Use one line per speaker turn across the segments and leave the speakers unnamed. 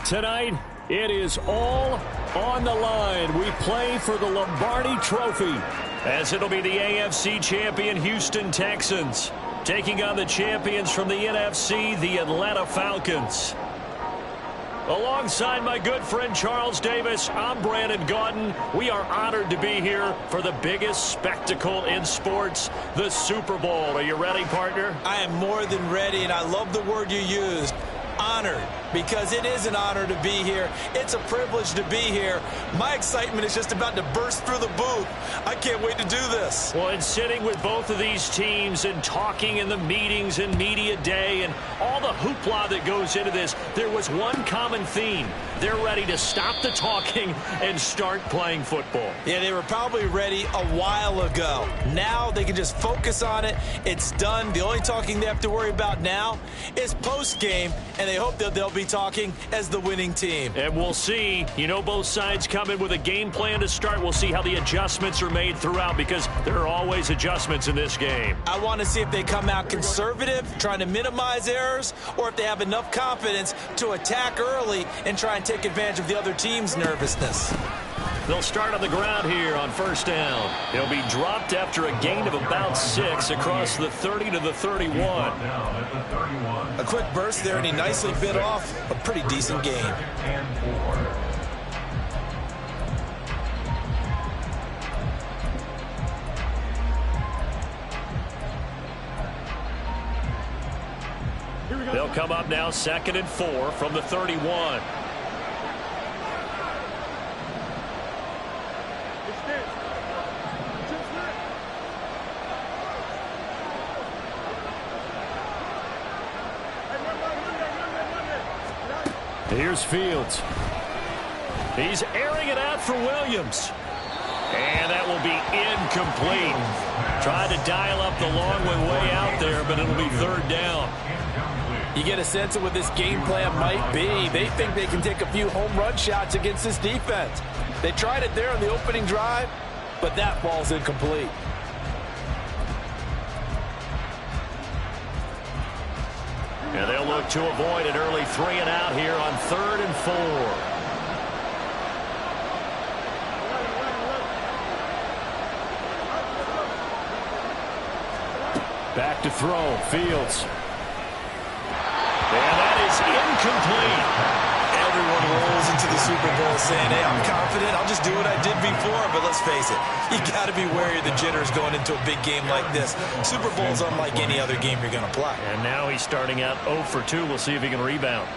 Tonight, it is all on the line. We play for the Lombardi Trophy, as it'll be the AFC champion Houston Texans taking on the champions from the NFC, the Atlanta Falcons. Alongside my good friend Charles Davis, I'm Brandon Gaudin. We are honored to be here for the biggest spectacle in sports, the Super Bowl. Are you ready, partner?
I am more than ready, and I love the word you used. Honored, because it is an honor to be here. It's a privilege to be here. My excitement is just about to burst through the booth. I can't wait to do this.
Well, and sitting with both of these teams and talking in the meetings and media day and all the hoopla that goes into this, there was one common theme. They're ready to stop the talking and start playing football.
Yeah, they were probably ready a while ago. Now they can just focus on it. It's done. The only talking they have to worry about now is post-game, and they hope that they'll be talking as the winning team.
And we'll see. You know, both sides come in with a game plan to start. We'll see how the adjustments are made throughout, because there are always adjustments in this game.
I want to see if they come out conservative, trying to minimize errors, or if they have enough confidence to attack early and try and take advantage of the other team's nervousness.
They'll start on the ground here on first down. He'll be dropped after a gain of about 6 across the 30 to the 31.
A quick burst there, and he nicely bit off a pretty decent gain.
They'll come up now 2nd and 4 from the 31. Here's Fields. He's airing it out for Williams. And that will be incomplete. Tried to dial up the long way out there, but it'll be 3rd down.
You get a sense of what this game plan might be. They think they can take a few home run shots against this defense. They tried it there on the opening drive, but that ball's incomplete.
And they'll look to avoid an early 3 and out here on 3rd and 4. Back to throw, Fields. And that is incomplete.
Everyone rolls into the Super Bowl saying, hey, I'm confident, I'll just do what I did before. But let's face it, you got to be wary of the jitters going into a big game like this. Super Bowl's unlike any other game you're going to play.
And now he's starting out 0 for 2. We'll see if he can rebound.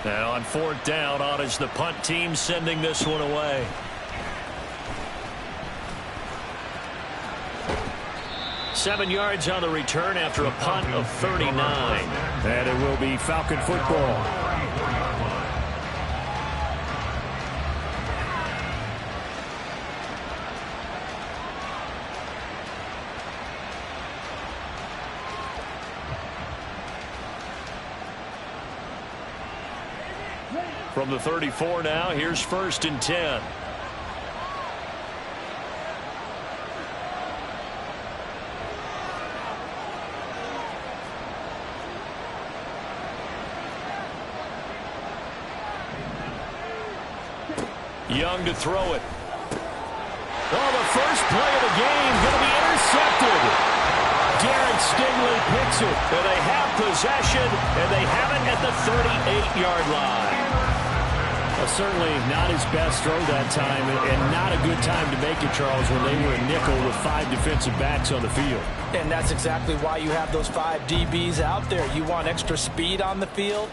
Now on 4th down, on is the punt team sending this one away. Seven yards on the return after a punt of 39. And it will be Falcon football. From the 34 now, here's 1st and 10. Young to throw it. Oh, the first play of the game going to be intercepted. Derek Stingley picks it. And they have possession, and they have it at the 38-yard line. Well, certainly not his best throw that time, and not a good time to make it, Charles, when they were a nickel with 5 defensive backs on the field.
And that's exactly why you have those 5 DBs out there. You want extra speed on the field,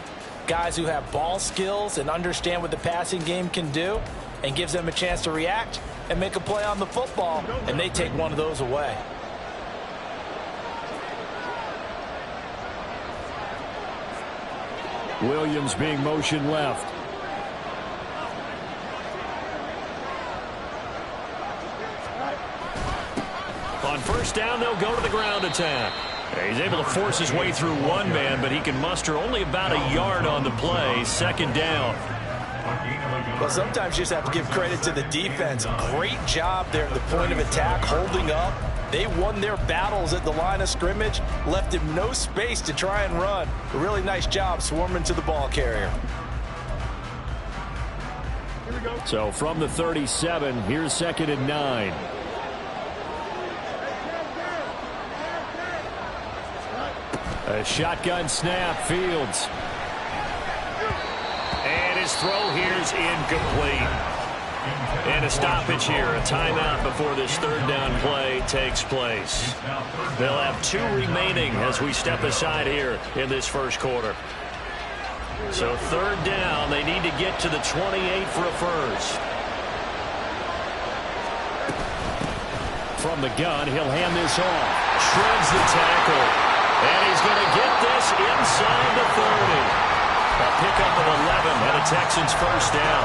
guys who have ball skills and understand what the passing game can do, and gives them a chance to react and make a play on the football, and they take one of those away.
Williams being motion left. On first down, they'll go to the ground attack. He's able to force his way through one man, but he can muster only about a yard on the play. 2nd down.
Well, sometimes you just have to give credit to the defense. Great job there at the point of attack, holding up, They won their battles at the line of scrimmage, left him no space to try and run. A really nice job swarming to the ball carrier.
So from the 37, here's 2nd and 9. A shotgun snap, Fields. And his throw here's incomplete. And a stoppage here, a timeout before this 3rd down play takes place. They'll have 2 remaining as we step aside here in this first quarter. So 3rd down, they need to get to the 28 for a first. From the gun, he'll hand this off. Shreds the tackle. And he's going to get this inside the 30. A pickup of 11 and a Texans first down.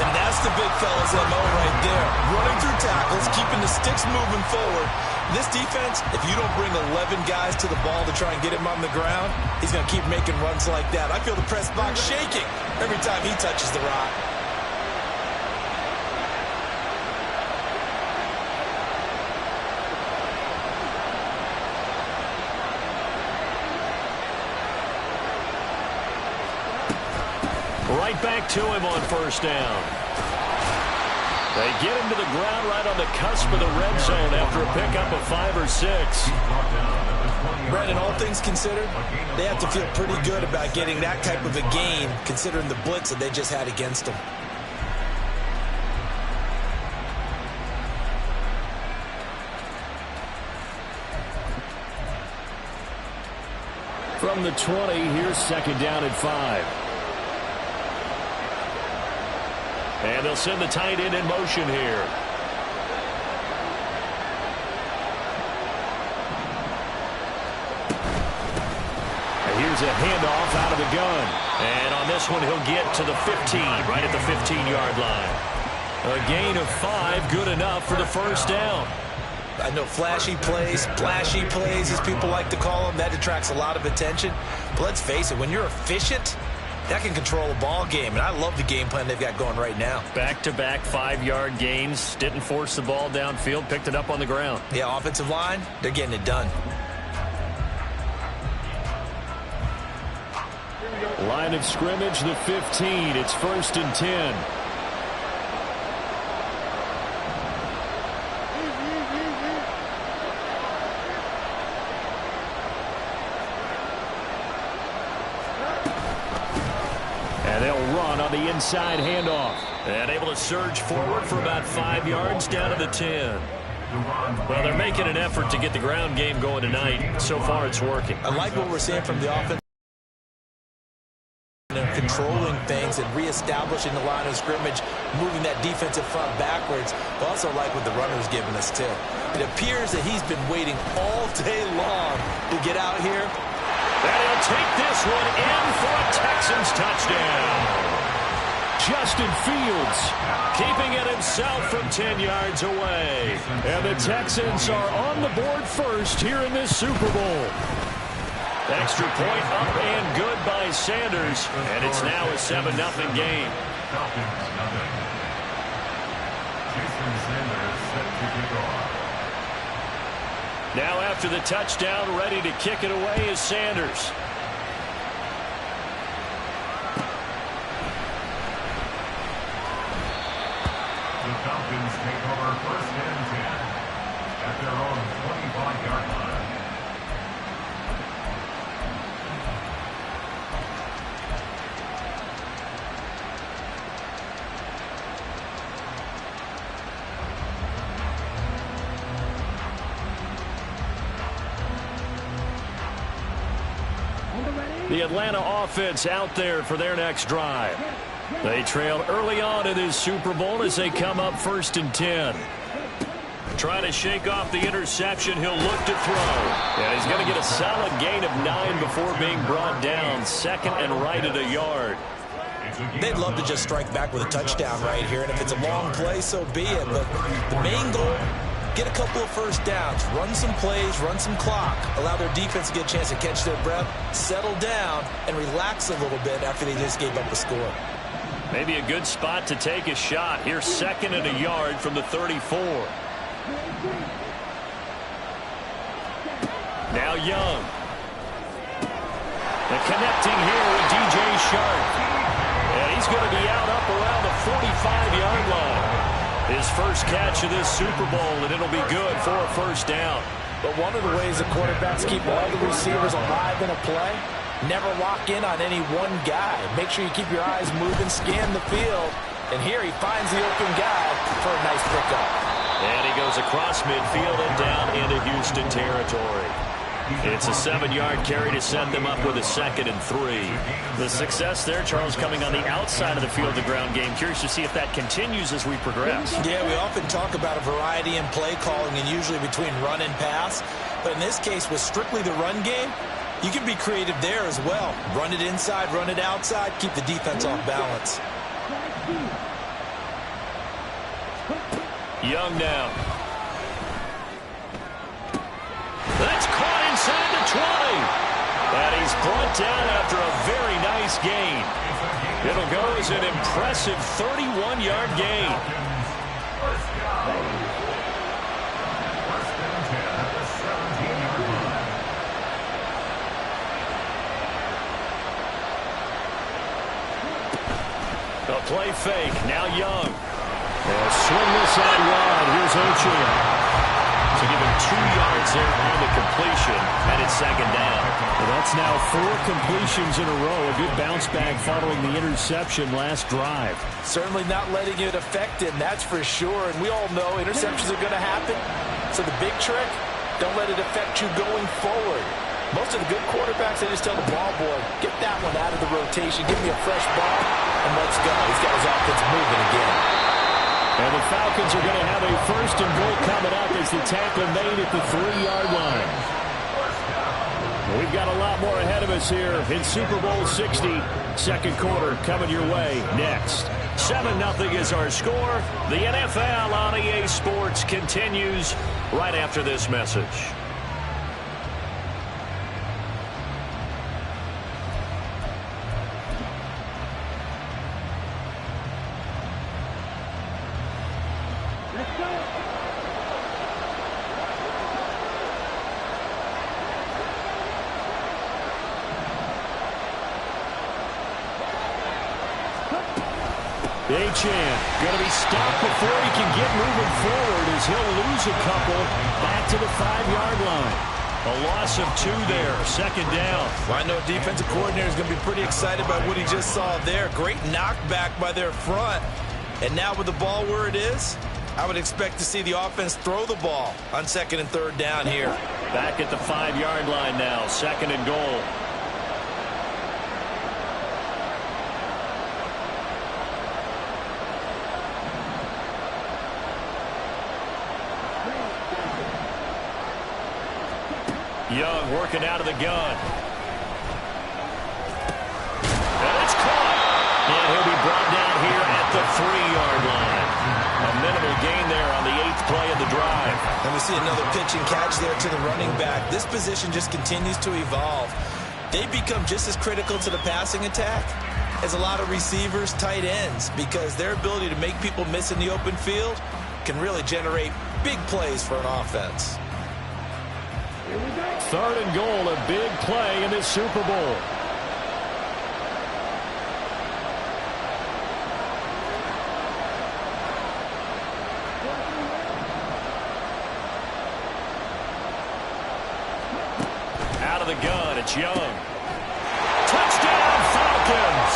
And that's the big fella's MO right there. Running through tackles, keeping the sticks moving forward. This defense, if you don't bring 11 guys to the ball to try and get him on the ground, he's going to keep making runs like that. I feel the press box shaking every time he touches the rock.
Right back to him on first down. They get him to the ground right on the cusp of the red zone after a pickup of 5 or 6.
Brandon, all things considered, they have to feel pretty good about getting that type of a gain considering the blitz that they just had against them.
From the 20, here's 2nd down and 5. And they'll send the tight end in motion here. And here's a handoff out of the gun. And on this one, he'll get to the 15, right at the 15-yard line. A gain of 5, good enough for the first down.
I know flashy plays, splashy plays, as people like to call them, that attracts a lot of attention. But let's face it, when you're efficient, that can control a ball game, and I love the game plan they've got going right now.
Back-to-back 5-yard gains, didn't force the ball downfield, picked it up on the ground.
Yeah, offensive line, they're getting it done.
Line of scrimmage, the 15. It's 1st and 10. And they'll run on the inside handoff. And able to surge forward for about 5 yards down to the 10. Well, they're making an effort to get the ground game going tonight. So far, it's working.
I like what we're seeing from the offense. Controlling things and reestablishing the line of scrimmage, moving that defensive front backwards. But also like what the runner's giving us, too. It appears that he's been waiting all day long to get out here.
And he'll take this one in for a Texans touchdown. Justin Fields keeping it himself from 10 yards away. And the Texans are on the board first here in this Super Bowl. Extra point up and good by Sanders. And it's now a 7-0 game. Now after the touchdown, ready to kick it away is Sanders.
The Falcons take over 1st and 10 at their own 25-yard line.
The Atlanta offense out there for their next drive. They trailed early on in this Super Bowl as they come up 1st and 10. Trying to shake off the interception, he'll look to throw. And he's going to get a solid gain of 9 before being brought down. 2nd and right at a yard.
They'd love to just strike back with a touchdown right here. And if it's a long play, so be it. But the main goal, get a couple of first downs, run some plays, run some clock, allow their defense to get a chance to catch their breath, settle down, and relax a little bit after they just gave up a score.
Maybe a good spot to take a shot. Here's 2nd and a yard from the 34. Now Young. And connecting here with DJ Shark. And he's going to be out up around the 45-yard line. His first catch of this Super Bowl, and it'll be good for a first down.
But one of the ways the quarterbacks keep all the receivers alive in a play, never lock in on any one guy. Make sure you keep your eyes moving, scan the field. And here he finds the open guy for a nice pickup.
And he goes across midfield and down into Houston territory. It's a 7-yard carry to set them up with a 2nd and 3.
The success there, Charles, coming on the outside of the field, the ground game. Curious to see if that continues as we progress.
Yeah, we often talk about a variety in play calling and usually between run and pass. But in this case, with strictly the run game, you can be creative there as well. Run it inside, run it outside, keep the defense off balance.
Young now. That's caught inside the 20. And he's brought down after a very nice gain. It'll go as an impressive 31-yard gain. A play fake. Now Young. They'll swing this out wide. Here's Ochoa. To give him 2 yards there on the completion, and it's 2nd down.
Well, that's now 4 completions in a row. A good bounce back following the interception last drive.
Certainly not letting it affect him, that's for sure. And we all know interceptions are going to happen. So the big trick, don't let it affect you going forward. Most of the good quarterbacks, they just tell the ball boy, get that one out of the rotation, give me a fresh ball, and let's go. He's got his offense moving again.
And the Falcons are going to have a 1st and goal coming up as the tackle made at the 3-yard line. We've got a lot more ahead of us here in Super Bowl 60. 2nd quarter coming your way next.
7-0 is our score. The NFL on EA Sports continues right after this message.
Achane going to be stopped before he can get moving forward as he'll lose a couple back to the 5-yard line.
A loss of 2 there, 2nd down.
Well, I know defensive coordinator is going to be pretty excited by what he just saw there. Great knockback by their front. And now with the ball where it is, I would expect to see the offense throw the ball on 2nd and 3rd down here.
Back at the 5-yard line now, 2nd and goal. Young working out of the gun. And it's caught. And he'll be brought down here at the 3-yard line. A minimal gain there on the 8th play of the drive.
And we see another pitch and catch there to the running back. This position just continues to evolve. They become just as critical to the passing attack as a lot of receivers, tight ends, because their ability to make people miss in the open field can really generate big plays for an offense.
3rd and goal, a big play in this Super Bowl.
Out of the gun, it's Young. Touchdown, Falcons!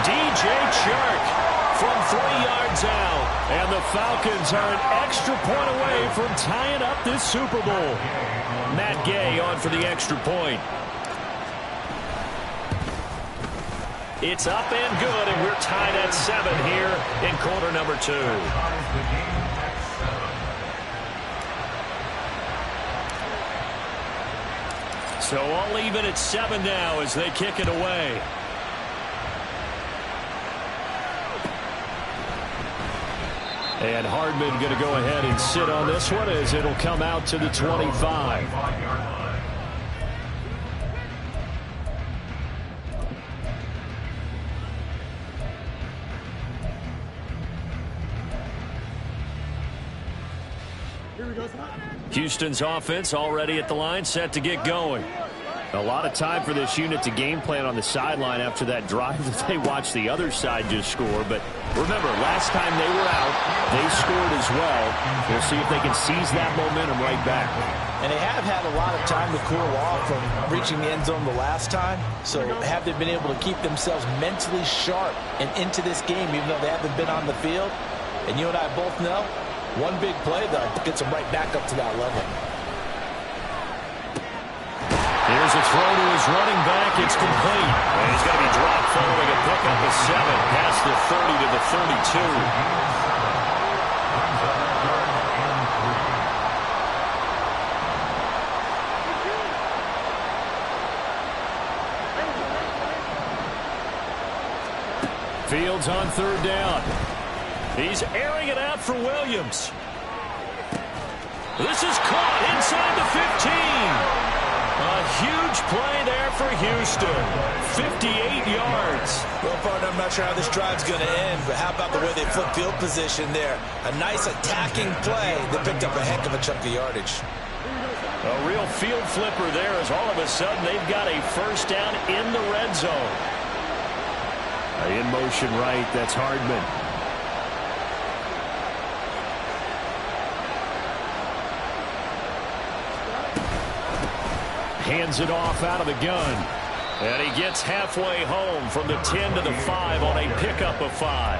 DJ Chark from 3 yards out. And the Falcons are an extra point away from tying up this Super Bowl. Matt Gay on for the extra point. It's up and good, and we're tied at 7 here in quarter number 2. So all even at 7 now as they kick it away.
And Hardman going to go ahead and sit on this one as it'll come out to the 25. Houston's offense already at the line, set to get going. A lot of time for this unit to game plan on the sideline after that drive that they watched the other side just score. But remember, last time they were out, they scored as well. We'll see if they can seize that momentum right back.
And they have had a lot of time to cool off from reaching the end zone the last time. So have they been able to keep themselves mentally sharp and into this game, even though they haven't been on the field? And you and I both know, one big play, though, gets them right back up to that level.
Here's a throw to his running back. It's complete. And he's going to be dropped following a pickup of 7 past the 30 to the 32.
Fields on 3rd down.
He's airing it out for Williams. This is caught inside the 15. A huge play there for Houston. 58 yards.
Well, partner, I'm not sure how this drive's going to end, but how about the way they flip field position there? A nice attacking play that picked up a heck of a chunk of yardage.
A real field flipper there as all of a sudden they've got a first down in the red zone.
In motion right, that's Hardman. Hands it off out of the gun.
And he gets halfway home from the 10 to the 5 on a pickup of 5.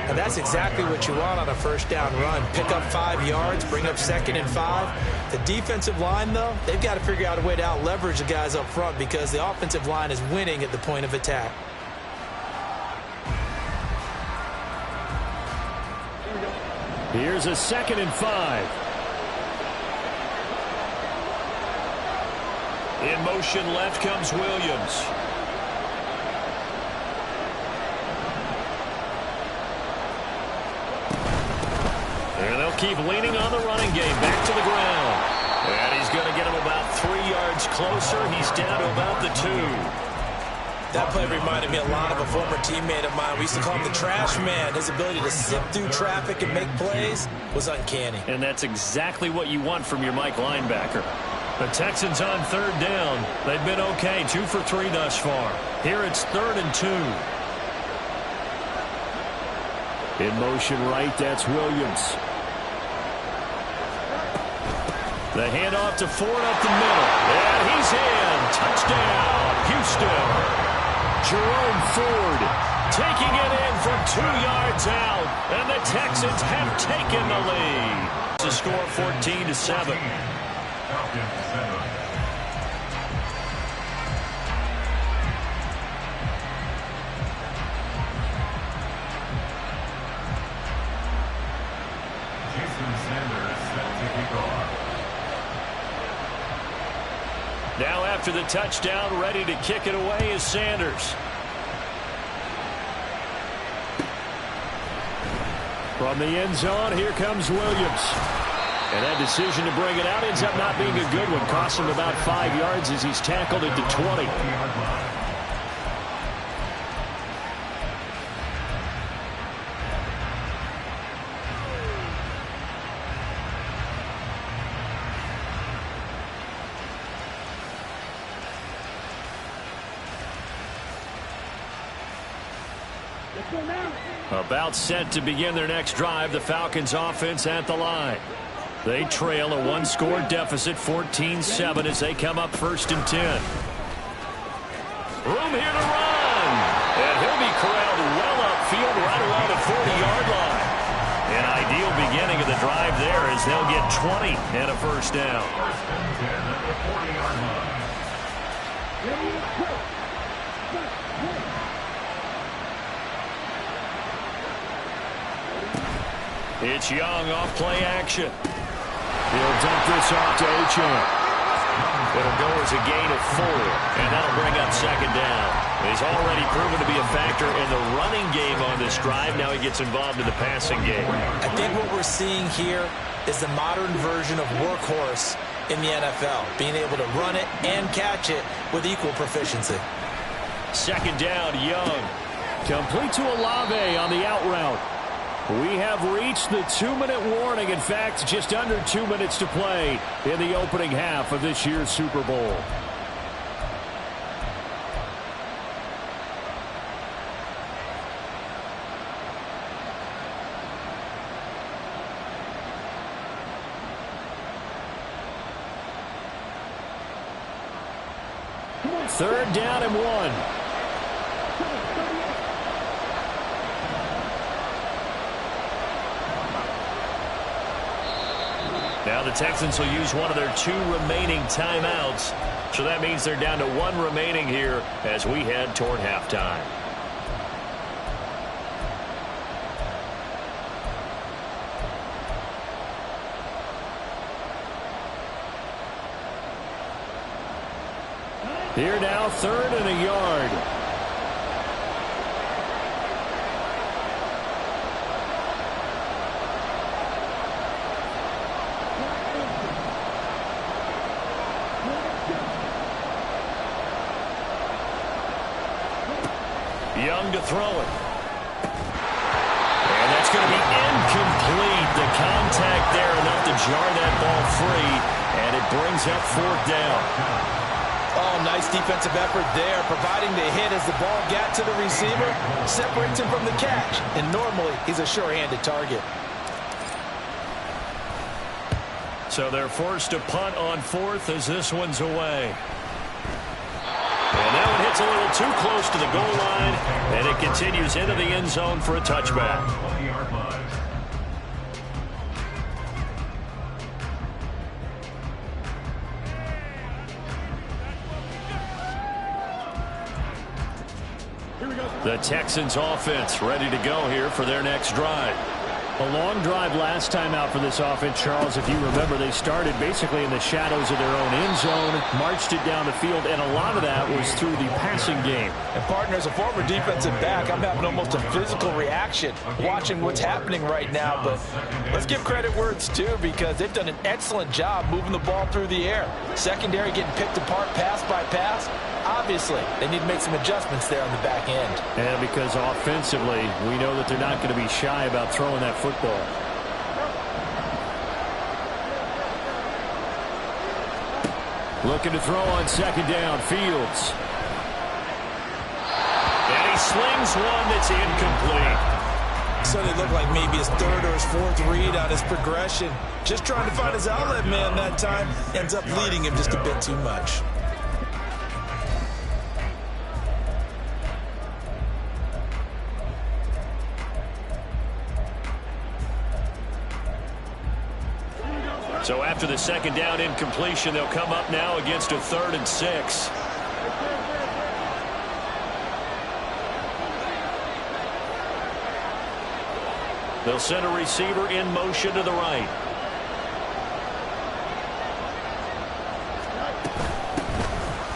And that's exactly what you want on a first down run. Pick up 5 yards, bring up 2nd and 5. The defensive line, though, they've got to figure out a way to out-leverage the guys up front because the offensive line is winning at the point of attack.
Here's a 2nd and 5.
In motion left comes Williams. And they'll keep leaning on the running game. Back to the ground. And he's going to get him about 3 yards closer. He's down to about the 2.
That play reminded me a lot of a former teammate of mine. We used to call him the trash man. His ability to sift through traffic and make plays was uncanny.
And that's exactly what you want from your Mike linebacker. The Texans on 3rd down. They've been okay, 2 for 3 thus far. Here it's 3rd and 2.
In motion right, that's Williams.
The handoff to Ford up the middle. And he's in. Touchdown, Houston. Jerome Ford taking it in from 2 yards out. And the Texans have taken the lead. To score 14-7. Now after the touchdown, ready to kick it away is Sanders.
From the end zone, here comes Williams. And that decision to bring it out ends up not being a good one. Cost him about 5 yards as he's tackled at the 20.
About set to begin their next drive, the Falcons offense at the line. They trail a 1-score deficit, 14-7 as they come up 1st and 10. Room here to run. And he'll be corralled well upfield right around the 40-yard line. An ideal beginning of the drive there as they'll get 20 and a first down. It's Young off play action.
He'll dump this off to Achane.
It'll go as a gain of 4, and that'll bring up 2nd down. He's already proven to be a factor in the running game on this drive. Now he gets involved in the passing game.
I think what we're seeing here is the modern version of workhorse in the NFL, being able to run it and catch it with equal proficiency.
2nd down, Young.
Complete to Olave on the out route. We have reached the 2-minute warning. In fact, just under 2 minutes to play in the opening half of this year's Super Bowl. Third down and 1.
Now the Texans will use one of their 2 remaining timeouts. So that means they're down to 1 remaining here as we head toward halftime.
Here now, 3rd and a yard.
Young to throw it. And that's going to be incomplete. The contact there enough to jar that ball free, and it brings up 4th down.
Oh, nice defensive effort there, providing the hit as the ball got to the receiver, separates him from the catch, and normally he's a sure-handed target.
So they're forced to punt on 4th as this one's away. And that one hits a little too close to the goal line, and it continues into the end zone for a touchback.
20-yard line.
The Texans offense ready to go here for their next drive.
A long drive last time out for this offense, Charles. If you remember, they started basically in the shadows of their own end zone, marched it down the field, and a lot of that was through the passing game.
And partner, as a former defensive back, I'm having almost a physical reaction watching what's happening right now. But let's give credit where it's due, because they've done an excellent job moving the ball through the air. Secondary getting picked apart pass by pass. Obviously, they need to make some adjustments there on the back end.
And because offensively, we know that they're not going to be shy about throwing that football. Looking to throw on 2nd down, Fields.
And he slings one that's incomplete.
So they look like maybe his 3rd or his 4th read on his progression. Just trying to find his outlet man that time. Ends up leading him just a bit too much.
So after the 2nd down incompletion, they'll come up now against a 3rd and 6. They'll send a receiver in motion to the right.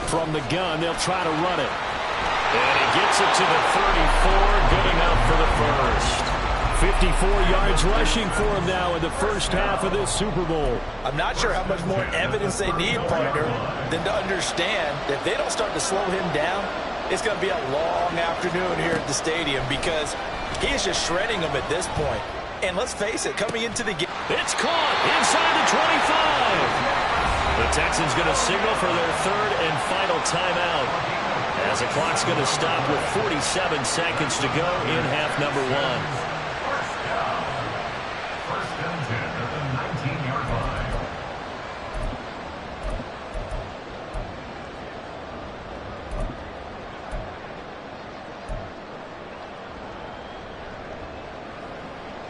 From the gun, they'll try to run it.
And he gets it to the 34, good enough for the first.
54 yards rushing for him now in the first half of this Super Bowl.
I'm not sure how much more evidence they need, partner, than to understand that if they don't start to slow him down, it's going to be a long afternoon here at the stadium, because he is just shredding them at this point. And let's face it, coming into the game,
it's caught inside the 25. The Texans going to signal for their 3rd and final timeout, as the clock's going to stop with 47 seconds to go in half number 1.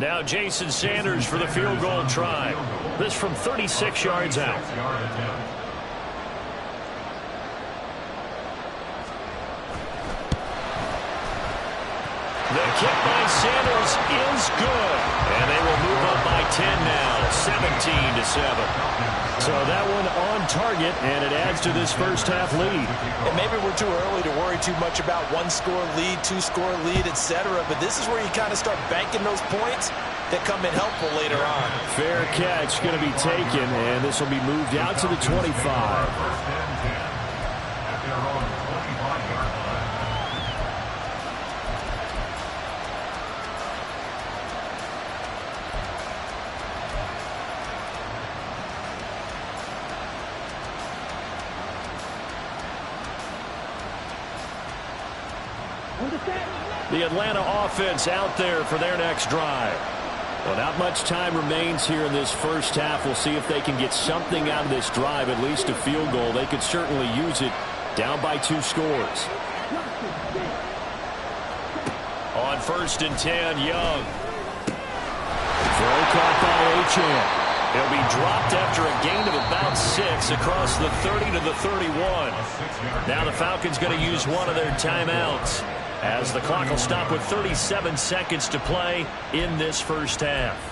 Now Jason Sanders for the field goal try. This from 36 yards out. The kick by Sanders is good. And they will move up by 10 now, 17-7.
So that one on target, and it adds to this first half lead.
And maybe we're too early to worry too much about 1-score lead, 2-score lead, etc. But this is where you kind of start banking those points that come in helpful later on.
Fair catch going to be taken, and this will be moved out to the 25.
The Atlanta offense out there for their next drive.
Well, not much time remains here in this first half. We'll see if they can get something out of this drive, at least a field goal. They could certainly use it down by 2 scores.
On 1st and 10, Young.
Throw caught by Achane.
He'll be dropped after a gain of about 6 across the 30 to the 31. Now the Falcons going to use one of their timeouts, as the clock will stop with 37 seconds to play in this first half.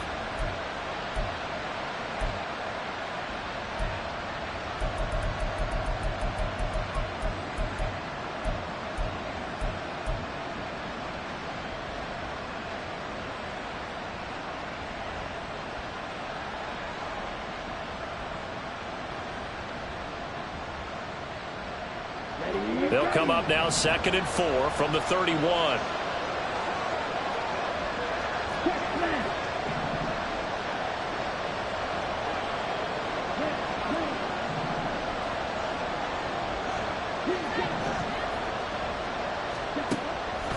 They'll come up now 2nd and 4 from the 31.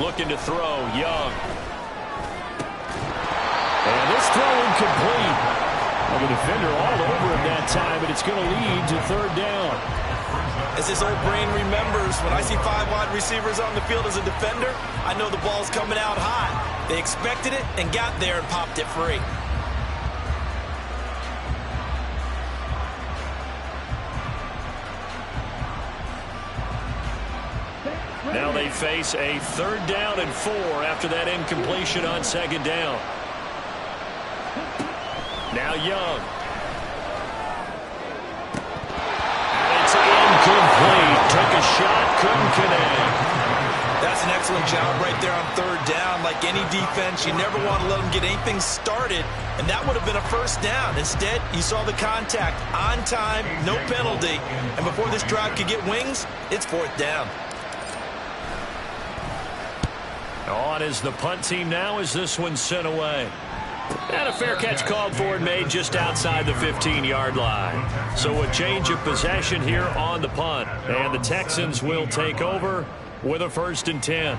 Looking to throw, Young.
And this throw incomplete. Well, the defender all over him that time, but it's going to lead to 3rd down.
As his old brain remembers, when I see 5 wide receivers on the field as a defender, I know the ball's coming out high. They expected it and got there and popped it free.
Now they face a 3rd down and 4 after that incompletion on 2nd down. Now Young. Incomplete. Took a shot, couldn't connect.
That's an excellent job right there on 3rd down. Like any defense, you never want to let them get anything started, and that would have been a 1st down. Instead, you saw the contact on time, no penalty, and before this drive could get wings, it's 4th down.
On is the punt team now as this one's sent away. And a fair catch called for and made just outside the 15-yard line. So a change of possession here on the punt. And the Texans will take over with a 1st and 10.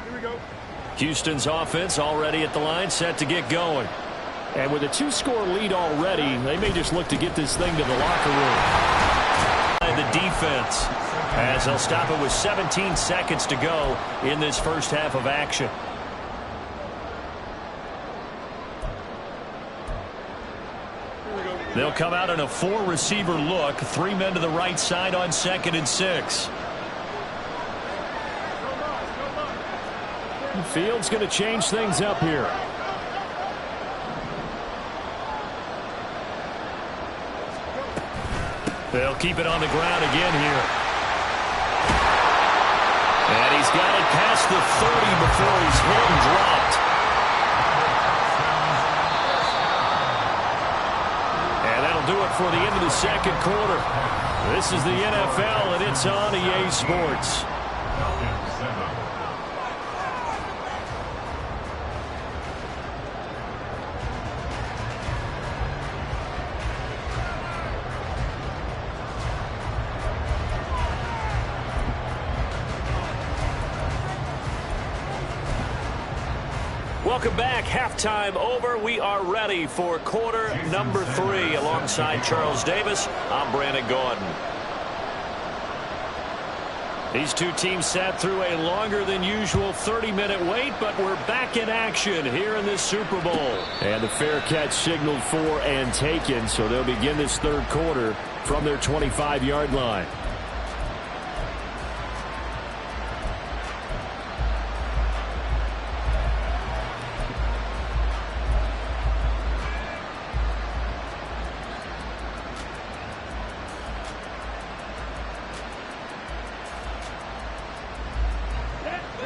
Here we go.
Houston's offense already at the line, set to get going.
And with a 2-score lead already, they may just look to get this thing to the locker room.
The defense, as they'll stop it with 17 seconds to go in this first half of action. They'll come out in a 4-receiver look, 3 men to the right side on 2nd and 6.
The field's going to change things up here.
They'll keep it on the ground again here. And he's got it past the 30 before he's hit and dropped. And that'll do it for the end of the 2nd quarter. This is the NFL, and it's on EA Sports. Welcome back. Halftime over. We are ready for quarter number 3. Alongside Charles Davis, I'm Brandon Gordon. These two teams sat through a longer than usual 30-minute wait, but we're back in action here in this Super Bowl.
And the fair catch signaled for and taken, so they'll begin this 3rd quarter from their 25-yard line.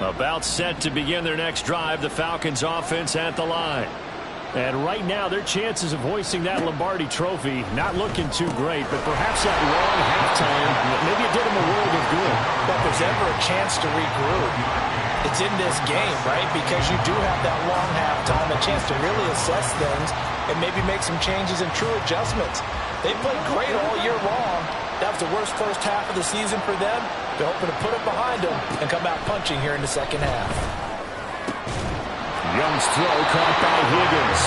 About set to begin their next drive, the Falcons offense at the line.
And right now, their chances of hoisting that Lombardi trophy not looking too great, but perhaps that long halftime, maybe it did them a world of good.
But if there's ever a chance to regroup, it's in this game, right? Because you do have that long halftime, a chance to really assess things and maybe make some changes and true adjustments. They played great all year long, That was the worst first half of the season for them. They're hoping to put it behind them and come out punching here in the second half.
Young's throw caught by Higgins.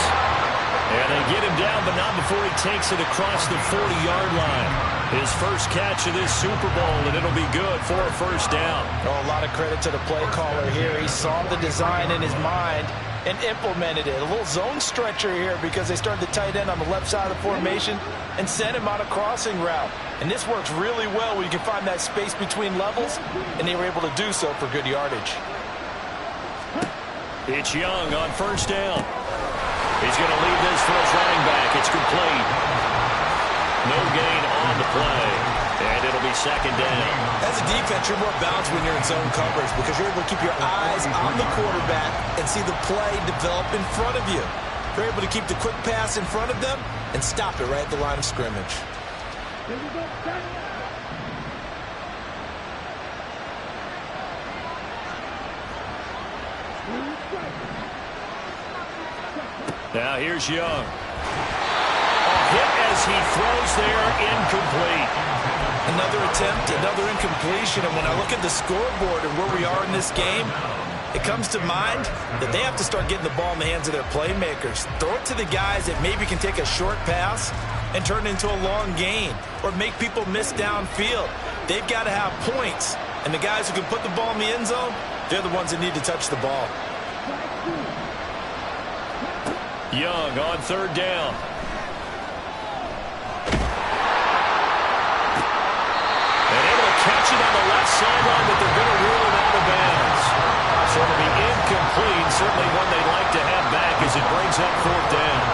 And they get him down, but not before he takes it across the 40-yard line. His first catch of this Super Bowl, and it'll be good for a first down.
Oh, a lot of credit to the play caller here. He saw the design in his mind and implemented it. A little zone stretcher here because they started the tight end on the left side of the formation and sent him on a crossing route. And this works really well when you can find that space between levels, and they were able to do so for good yardage.
It's Young on first down. He's going to leave this for his running back. It's complete. No gain on the play. And it'll be second down.
As a defense, you're more balanced when you're in zone coverage because you're able to keep your eyes on the quarterback and see the play develop in front of you. You're able to keep the quick pass in front of them and stop it right at the line of scrimmage.
Now here's Young. A hit as he throws there, incomplete.
Another attempt, another incompletion, and when I look at the scoreboard and where we are in this game, it comes to mind that they have to start getting the ball in the hands of their playmakers. Throw it to the guys that maybe can take a short pass and turn it into a long gain or make people miss downfield. They've got to have points, and the guys who can put the ball in the end zone, they're the ones that need to touch the ball.
Young on third down. And able to catch it on the left sideline, but they're going to rule him out of bounds. So it'll be incomplete, certainly one they'd like to have back as it brings up fourth down.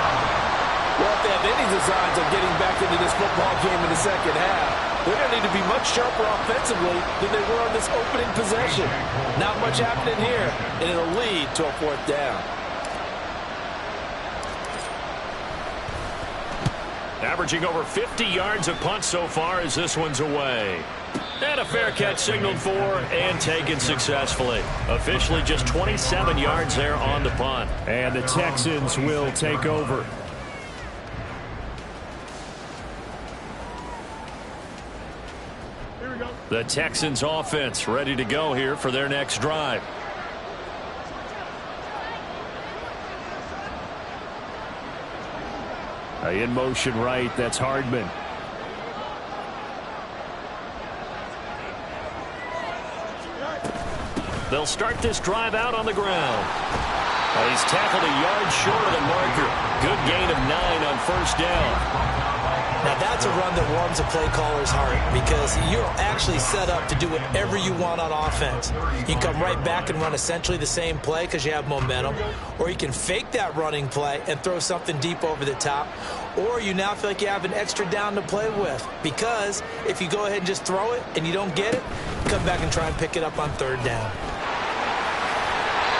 Well, if they have any designs of getting back into this football game in the second half, they're going to need to be much sharper offensively than they were on this opening possession. Not much happening here, and it'll lead to a fourth down.
Averaging over 50 yards a punt so far as this one's away. And a fair catch signaled for and taken successfully. Officially just 27 yards there on the punt.
And the Texans will take over.
Here we go.
The Texans offense ready to go here for their next drive.
In motion right, that's Hardman.
They'll start this drive out on the ground. He's tackled a yard short of the marker. Good gain of 9 on first down.
Now that's a run that warms a play caller's heart because you're actually set up to do whatever you want on offense. You can come right back and run essentially the same play because you have momentum, or you can fake that running play and throw something deep over the top, or you now feel like you have an extra down to play with because if you go ahead and just throw it and you don't get it, come back and try and pick it up on third down.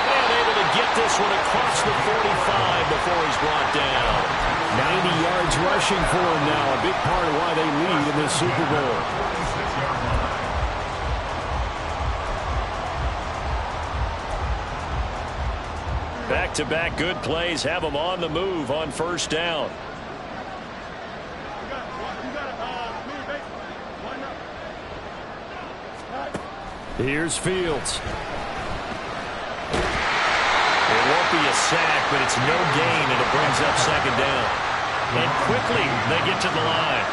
And able to get this one across the 45 before he's brought down.
90 yards rushing for him now. A big part of why they lead in this Super Bowl.
Back-to-back good plays have him on the move on first down.
Here's Fields.
It won't be a sack, but it's no gain, and it brings up second down. And quickly, they get to the line.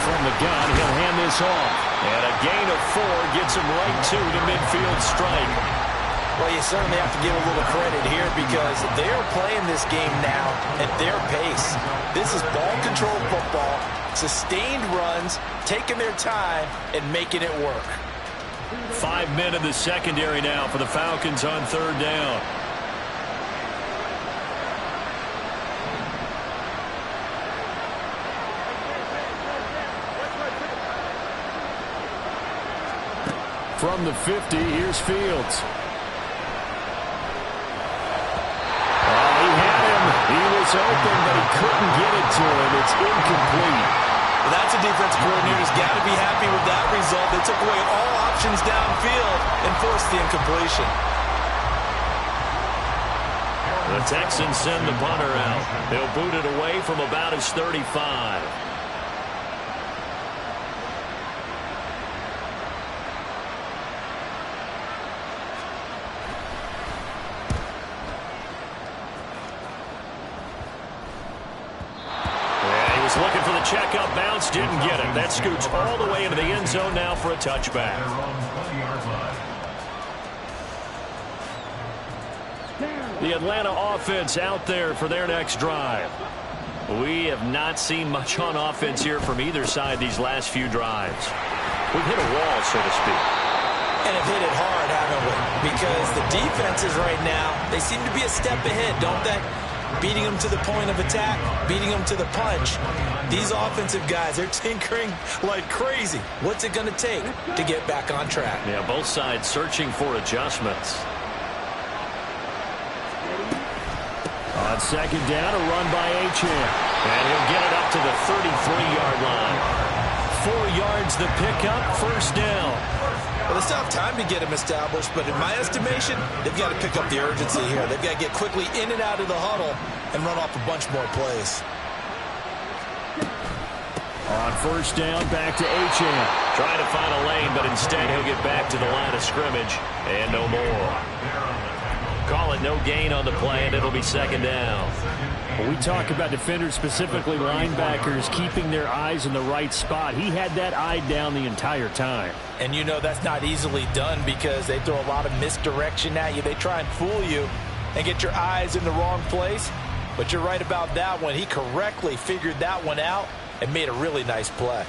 From the gun, he'll hand this off.
And a gain of 4 gets him right to the midfield strike.
Well, you certainly have to give a little credit here because they're playing this game now at their pace. This is ball control football, sustained runs, taking their time, and making it work.
5 men in the secondary now for the Falcons on third down.
From the 50, here's Fields. He was open, but he couldn't get it to him. It's incomplete.
Well, that's a defensive coordinator's got to be happy with that result. They took away all options downfield and forced the incompletion.
The The Texans send the punter out. They'll boot it away from about his 35. Looking for the checkup bounce, didn't get it. That scoots all the way into the end zone now for a touchback. The Atlanta offense out there for their next drive. We have not seen much on offense here from either side these last few drives. We've hit a wall, so to speak.
And have hit it hard, haven't we? Because the defenses right now, they seem to be a step ahead, don't they? Beating them to the point of attack, beating them to the punch. These offensive guys, they're tinkering like crazy. What's it going to take to get back on track?
Yeah, both sides searching for adjustments.
On second down, a run by Achane.
And he'll get it up to the 33-yard line. 4 yards the pickup, first down.
Well, they still have time to get him established, but in my estimation, they've got to pick up the urgency here. They've got to get quickly in and out of the huddle and run off a bunch more plays.
On first down, back to Achane.
Trying to find a lane, but instead he'll get back to the line of scrimmage. And no more. Call it no gain on the play, and it'll be second down.
When we talk about defenders, specifically linebackers, keeping their eyes in the right spot, he had that eye down the entire time.
And you know that's not easily done because they throw a lot of misdirection at you. They try and fool you and get your eyes in the wrong place. But you're right about that one. He correctly figured that one out and made a really nice play.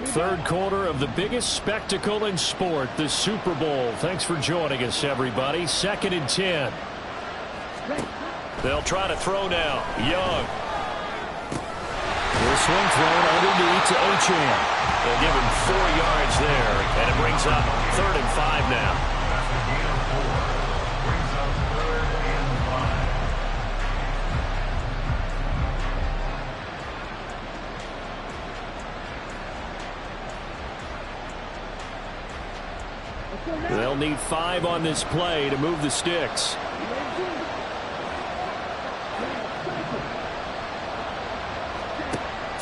Third quarter of the biggest spectacle in sport, the Super Bowl. Thanks for joining us, everybody. 2nd and 10.
They'll try to throw now. Young.
This one thrown underneath to Achane.
They'll give him 4 yards there, and it brings up 3rd and 5 now.
They'll need 5 on this play to move the sticks.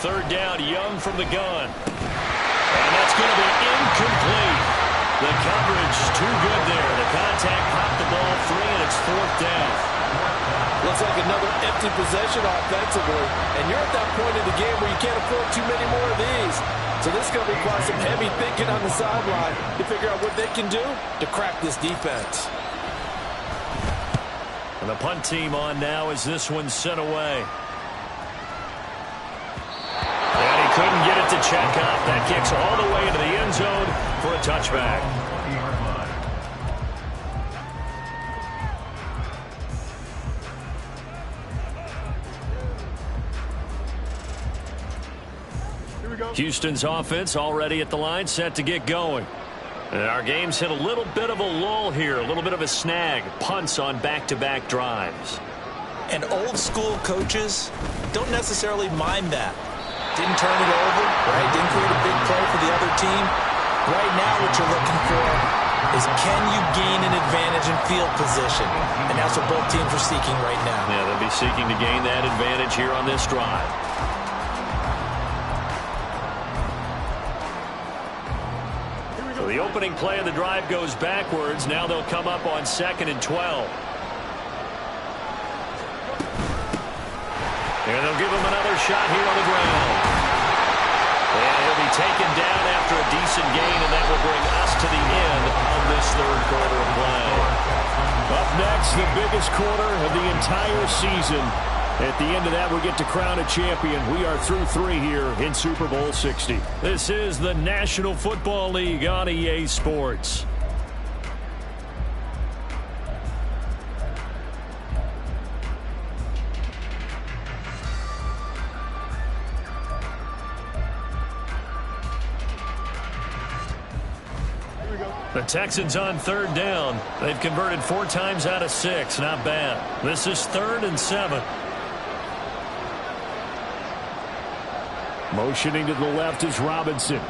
Third down, Young from the gun. And that's going to be incomplete. The coverage too good there. The contact popped the ball free, and it's 4th down.
Looks like another empty possession offensively. And you're at that point in the game where you can't afford too many more of these. So this is going to require some heavy thinking on the sideline to figure out what they can do to crack this defense.
And the punt team on now as this one's sent away. And he couldn't get it to check up. That kicks all the way into the end zone for a touchback. Houston's offense already at the line, set to get going. And our game's hit a little bit of a lull here, a little bit of a snag. Punts on back-to-back drives.
And old school coaches don't necessarily mind that. Didn't turn it over, right? Didn't create a big play for the other team. Right now what you're looking for is can you gain an advantage in field position? And that's what both teams are seeking right now.
Yeah, they'll be seeking to gain that advantage here on this drive. The opening play of the drive goes backwards. Now they'll come up on 2nd and 12. And they'll give him another shot here on the ground. And he'll be taken down after a decent gain, and that will bring us to the end of this third quarter of play.
Up next, the biggest quarter of the entire season. At the end of that, we get to crown a champion. We are through 3 here in Super Bowl 60.
This is the National Football League on EA Sports. The Texans on 3rd down. They've converted 4 times out of 6. Not bad. This is 3rd and 7.
Motioning to the left is Robinson.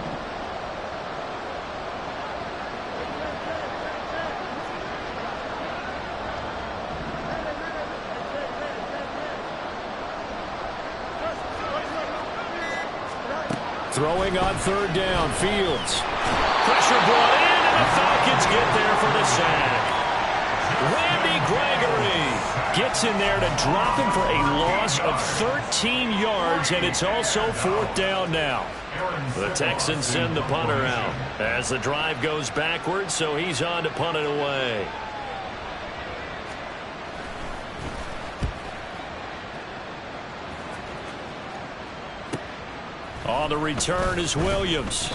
Throwing on third down, Fields.
Pressure brought in, and the Falcons get there for the sack. Randy Gregory gets in there to drop him for a loss of 13 yards, and it's also 4th down now. The Texans send the punter out as the drive goes backwards, so he's on to punt it away. On the return is Williams.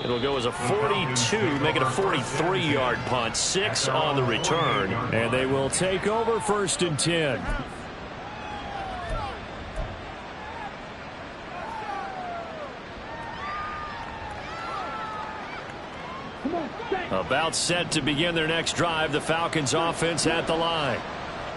It'll go as a 42, make it a 43-yard punt. 6 on the return.
And they will take over 1st and 10. About set to begin their next drive. The Falcons offense at the line.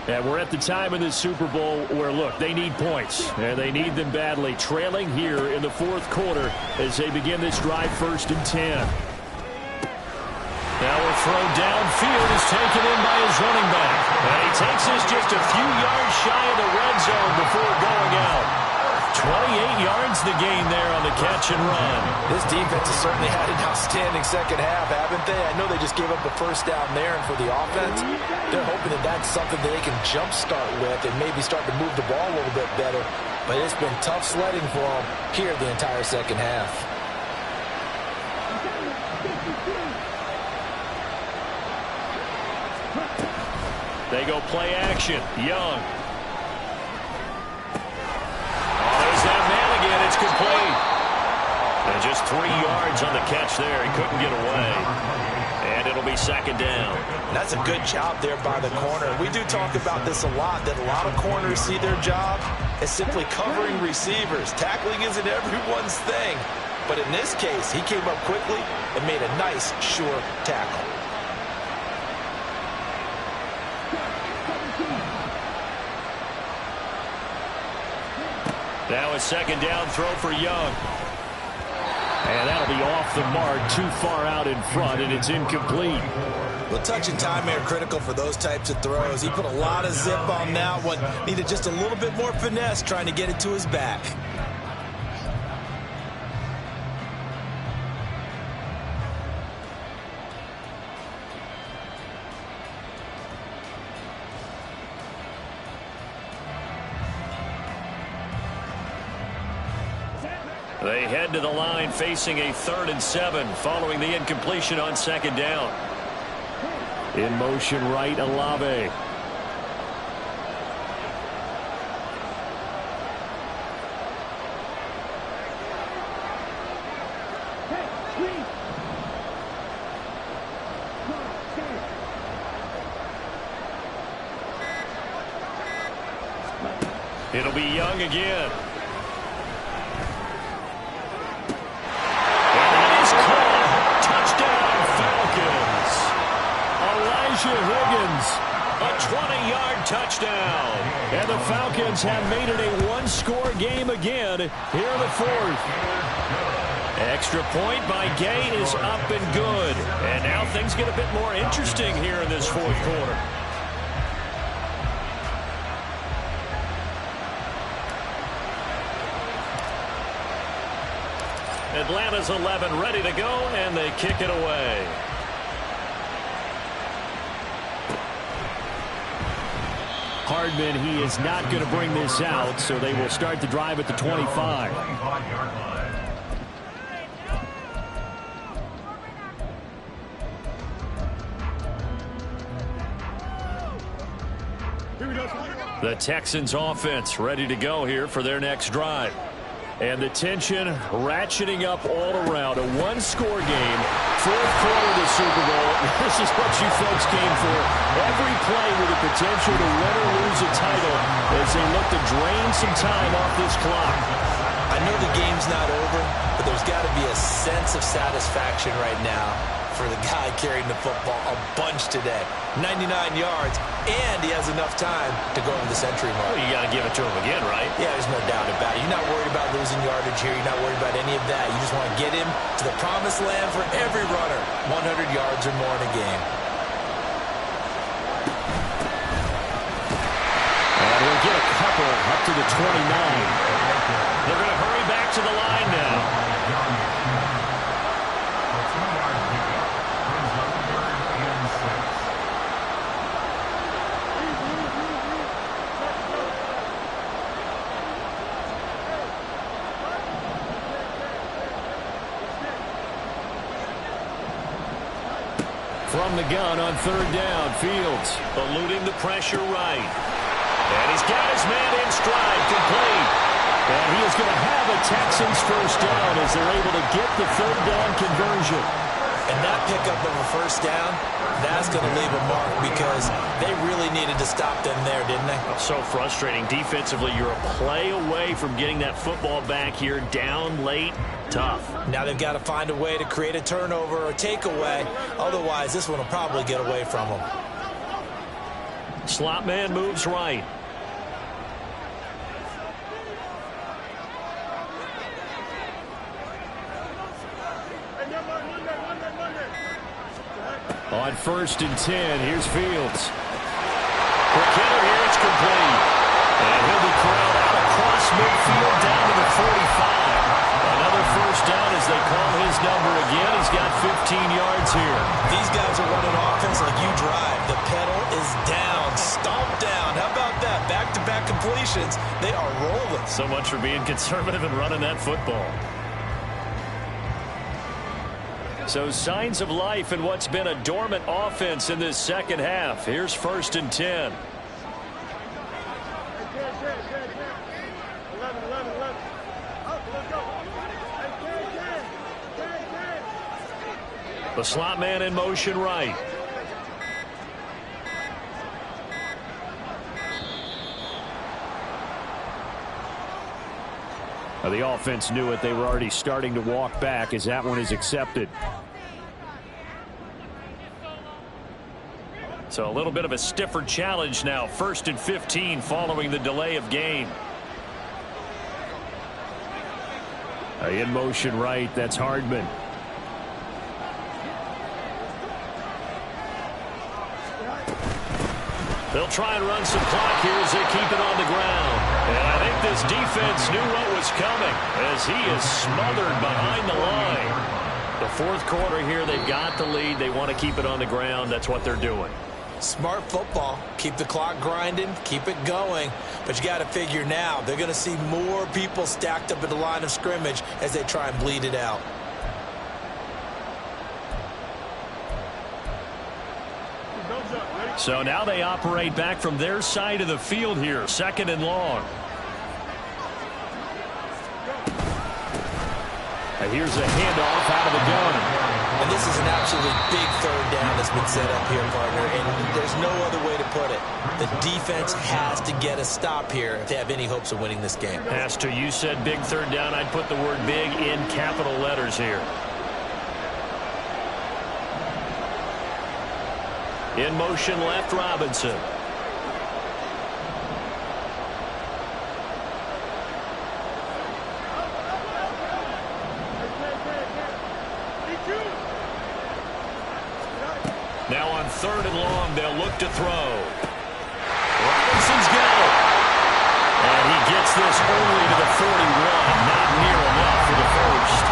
And we're at the time in this Super Bowl where, look, they need points. And they need them badly. Trailing here in the 4th quarter as they begin this drive 1st and 10.
Now a throw downfield is taken in by his running back. And he takes us just a few yards shy of the red zone before going out. 28 yards the gain there on the catch and run.
This defense has certainly had an outstanding second half, haven't they? I know they just gave up the 1st down there, and for the offense, they're hoping that that's something that they can jumpstart with and maybe start to move the ball a little bit better. But it's been tough sledding for them here the entire second half.
They go play action. Young. It's complete. And just 3 yards on the catch there. He couldn't get away. And it'll be 2nd down.
That's a good job there by the corner. We do talk about this a lot, that a lot of corners see their job as simply covering receivers. Tackling isn't everyone's thing. But in this case, he came up quickly and made a nice, sure tackle.
Now a 2nd down throw for Young.
And that'll be off the mark, too far out in front, and it's incomplete.
Well, touch and timing are critical for those types of throws. He put a lot of zip on that one. Needed just a little bit more finesse trying to get it to his back.
They head to the line facing a 3rd and 7 following the incompletion on 2nd down.
In motion right, Olave.
It'll be Young again.
Higgins.
A 20-yard touchdown.
And the Falcons have made it a one-score game again here in the 4th.
Extra point by Gay is up and good. And now things get a bit more interesting here in this 4th quarter. Atlanta's 11 ready to go, and they kick it away.
Hardman, he is not going to bring this out, so they will start the drive at the 25.
The Texans offense ready to go here for their next drive.
And the tension ratcheting up all around. A one-score game, 4th quarter of the Super Bowl. This is what you folks came for. Every play with the potential to win or lose a title as they look to drain some time off this clock.
I know the game's not over, but there's got to be a sense of satisfaction right now for the guy carrying the football a bunch today. 99 yards, and he has enough time to go over the century mark.
Well, you got to give it to him again, right?
Yeah, there's no doubt about it. You're not worried about losing yardage here. You're not worried about any of that. You just want to get him to the promised land for every runner. 100 yards or more in a game.
And he'll get a couple up to the 29.
They're going to hurry back to the line now.
From the gun on third down, Fields.
Eluding the pressure right. And he's got his man in stride, complete.
And he is going to have a Texans first down as they're able to get the third down conversion.
And that pickup of a first down, that's going to leave a mark because they really needed to stop them there, didn't they?
So frustrating. Defensively, you're a play away from getting that football back here. Down late, tough.
Now they've got to find a way to create a turnover or takeaway. Otherwise, this one will probably get away from them.
Slot man moves right.
On 1st and 10, here's Fields.
Quick hitter here, it's complete. And he'll be corralled out across midfield down to the 45. Another first down as they call his number again. He's got 15 yards here.
These guys are running offense like you drive. The pedal is down, stomp down. How about that? Back-to-back completions. They are rolling.
So much for being conservative and running that football.
So signs of life in what's been a dormant offense in this second half. Here's 1st and 10.
The slot man in motion right.
Now the offense knew it. They were already starting to walk back as that one is accepted.
So a little bit of a stiffer challenge now. 1st and 15 following the delay of game.
In motion right, that's Hardman.
They'll try and run some clock here as they keep it on the ground. And I think this defense knew what was coming as he is smothered behind the line. The fourth quarter here, they've got the lead. They want to keep it on the ground. That's what they're doing.
Smart football. Keep the clock grinding. Keep it going. But you got to figure now they're going to see more people stacked up at the line of scrimmage as they try and bleed it out.
So now they operate back from their side of the field here. 2nd and long.
Here's a handoff out of the gun.
And this is an absolutely big third down that's been set up here, partner. And there's no other way to put it. The defense has to get a stop here if they have any hopes of winning this game.
Has to. You said big third down. I'd put the word big in capital letters here. In motion left, Robinson. Now on 3rd and long, they'll look to throw. Robinson's got it. And he gets this only to the 41. Not near enough for the first.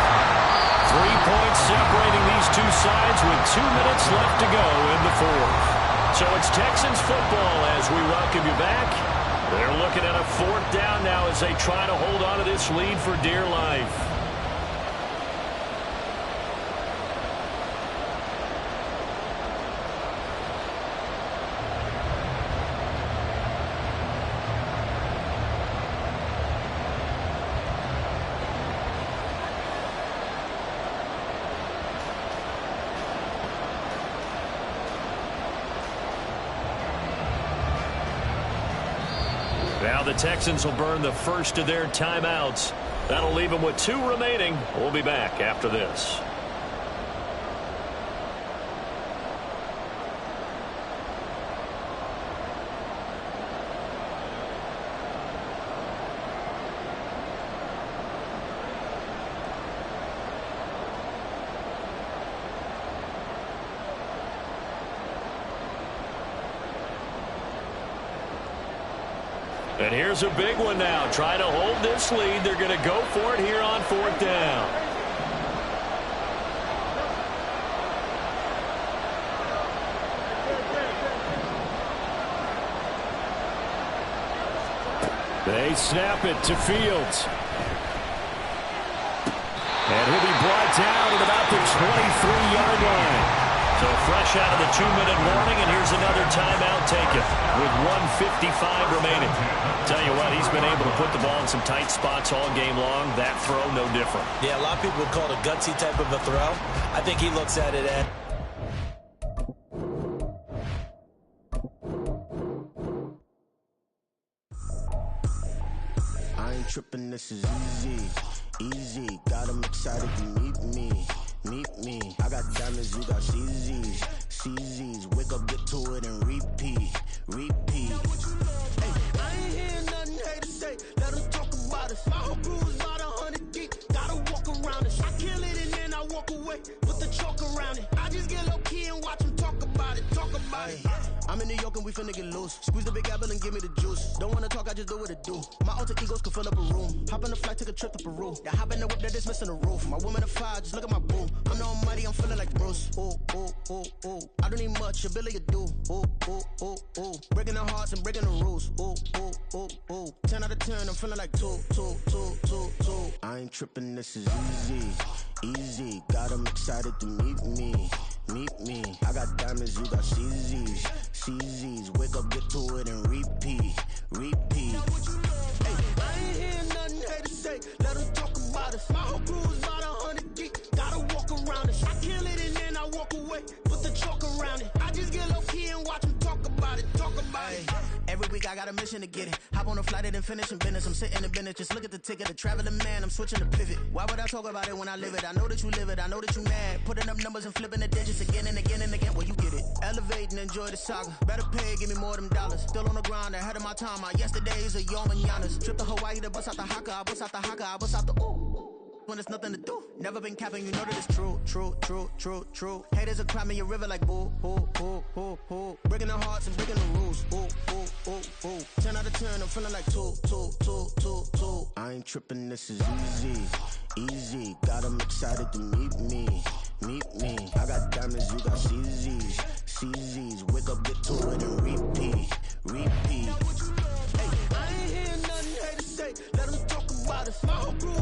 3 points separating these two sides with 2 minutes left to go in the fourth. So it's Texans football as we welcome you back. They're looking at a 4th down now as they try to hold on to this lead for dear life. Now the Texans will burn the first of their timeouts. That'll leave them with 2 remaining. We'll be back after this. And here's a big one now. Trying to hold this lead. They're going to go for it here on 4th down.
They snap it to Fields. And he'll be brought down at about the 23-yard line.
So fresh out of the 2-minute warning, and here's another timeout taken with 1:55 remaining. Tell you what, he's been able to put the ball in some tight spots all game long. That throw, no different.
Yeah, a lot of people would call it a gutsy type of a throw. I think he looks at it as...
I ain't tripping, this is easy, easy. Got them excited to meet me. I got diamonds, you got CZs. Wake up, get to it, and repeat. Hey, I ain't hearing nothing haters say. Let them talk about us. My whole crew is about 100 deep. Gotta walk around us. I kill it and then I walk away. Put the chalk around it. I just get low key and watch them talk about it. I'm in New York and we finna get loose. Squeeze the big apple and give me the juice. Don't wanna talk, I just do what it do. My alter egos can fill up a room. Hop on the flight, take a trip to Peru. Yeah, hop in the whip that is missing the roof. My woman a fire, just look at my boo. I'm the almighty, I'm feeling like Bruce. Ooh. I don't need much, ability to do. Ooh. Breaking the hearts and breaking the rules. Ooh. 10 out of 10, I'm feeling like two. I ain't tripping, this is easy. Got them excited to meet me. I got diamonds, you got CZs. Wake up, get to it, and repeat. Hey, I ain't hearing nothing haters say. Let them talk about us. My whole crew is about 100 deep. Gotta walk around us. I kill it and then I walk away. Put the chalk around it. I just get low key and watch them talk about it. Every week I got a mission to get it. Hop on a flight and then finish in business. I'm sitting in business, just look at the ticket. A traveling man, I'm switching to pivot. Why would I talk about it when I live it? I know that you live it, I know that you mad. Putting up numbers and flipping the digits again and again and again. Well, you get it. Elevate and enjoy the saga. Better pay, give me more of them dollars. Still on the grind, ahead of my time. My yesterdays are your mananas. Trip to Hawaii to bust out the haka. I bust out the haka, I bust out the ooh. When there's nothing to do. Never been capping, you know that it's true. Haters are climbing your river like boo. Breaking the hearts and breaking the rules. Ooh. 10 out of 10, I'm feeling like two. I ain't tripping, this is easy. Got them excited to meet me. I got diamonds, you got CZs. Wake up, get to it, and repeat. Hey, I ain't hearing nothing haters say. Let them talk about us. My whole crew